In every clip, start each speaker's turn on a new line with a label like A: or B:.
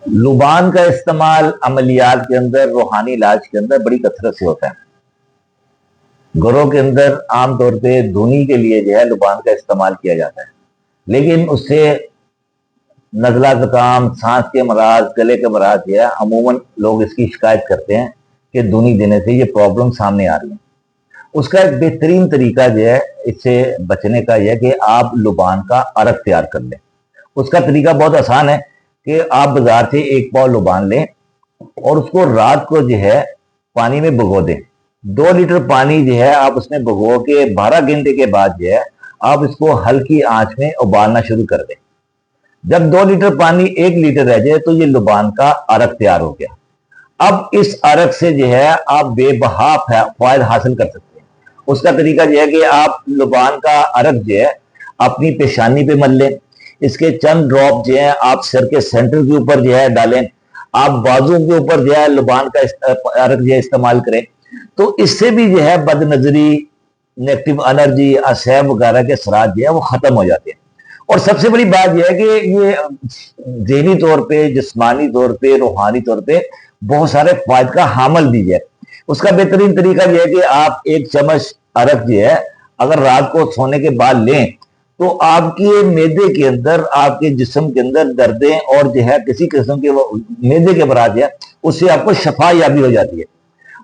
A: लुबान का इस्तेमाल अमलियात के अंदर, रूहानी इलाज के अंदर बड़ी कसरत से होता है। घरों के अंदर आमतौर पे धुनी के लिए जो है लुबान का इस्तेमाल किया जाता है, लेकिन उससे नज़ला ज़ुकाम, सांस के मराज, गले के मराज जो है अमूमन लोग इसकी शिकायत करते हैं कि धुनी देने से ये प्रॉब्लम सामने आ रही है। उसका एक बेहतरीन तरीका जो है इससे बचने का यह है कि आप लुबान का अरक तैयार कर लें। उसका तरीका बहुत आसान है कि आप बाजार से एक पाव लुबान लें और उसको रात को जो है पानी में भिगो दें। 2 लीटर पानी जो है आप उसमें भिगो के 12 घंटे के बाद जो है आप इसको हल्की आंच में उबालना शुरू कर दें। जब 2 लीटर पानी 1 लीटर रह जाए तो ये लुबान का अरक तैयार हो गया। अब इस अरक से जो है आप बेबहा फायद हासिल कर सकते हैं। उसका तरीका यह है कि आप लुबान का अरक जो है अपनी पेशानी पे मल लें। इसके चंद ड्रॉप जो है आप सिर के सेंटर के ऊपर जो है डालें। आप बाजू के ऊपर जो है लुबान का अरक जो है इस्तेमाल करें, तो इससे भी जो है बदनजरी, नेगेटिव एनर्जी, असैब वगैरह के असरात जो है वो खत्म हो जाते हैं। और सबसे बड़ी बात यह है कि ये ज़हनी तौर पे, जिस्मानी तौर पे, रूहानी तौर पे बहुत सारे फायदे का हामिल भी है। उसका बेहतरीन तरीका यह है कि आप 1 चम्मच अरक जो है अगर रात को सोने के बाद लें तो आपके मेदे के अंदर, आपके जिस्म के अंदर दर्दें और जो है किसी किस्म के मेदे के मराज है उससे आपको शफा याबी हो जाती है।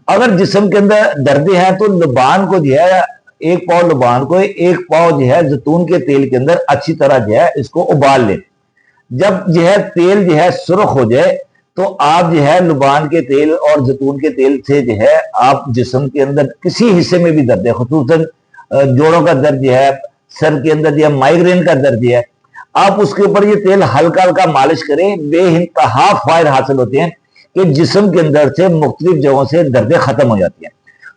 A: अगर जिस्म के अंदर दर्दें हैं तो लुबान को जो है 1 पाव लुबान को 1 पाव जो है जैतून के तेल के अंदर अच्छी तरह जो है इसको उबाल लें। जब जो है तेल जो है सुर्ख हो जाए तो आप जो है लुबान के तेल और जैतून के तेल से जो है आप जिस्म के अंदर किसी हिस्से में भी दर्द है, खुसूसन जोड़ों का दर्द है, सर के अंदर जो है माइग्रेन का दर्द है, आप उसके ऊपर ये तेल हल्का हल्का मालिश करें। बेइंतहा फायदे हासिल होते हैं कि जिस्म के अंदर से मुख्तलिफ जगहों से दर्दें खत्म हो जाती हैं।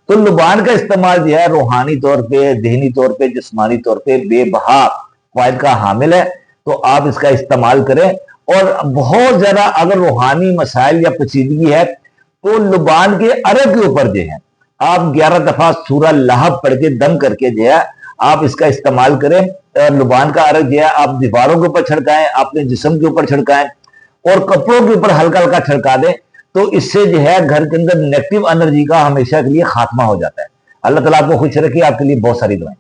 A: तो लुबान का इस्तेमाल जो है रूहानी तौर पे, ज़हनी तौर पे, जिस्मानी तौर पे बेबहा फायदे का हामिल है। तो आप इसका इस्तेमाल करें। और बहुत ज्यादा अगर रूहानी मसाइल या पेचीदगी है तो लुबान के अरक के ऊपर जो है आप 11 दफा सूरह लहब पढ़ के दम करके जो है आप इसका इस्तेमाल करें। लुबान का अरक जो है आप दीवारों के ऊपर छिड़काएं, अपने जिस्म के ऊपर छिड़काएं और कपड़ों के ऊपर हल्का हल्का छिड़का दें। तो इससे जो है घर के अंदर नेगेटिव एनर्जी का हमेशा के लिए खात्मा हो जाता है। अल्लाह ताला आपको खुश रखे। आपके लिए बहुत सारी दुआएं।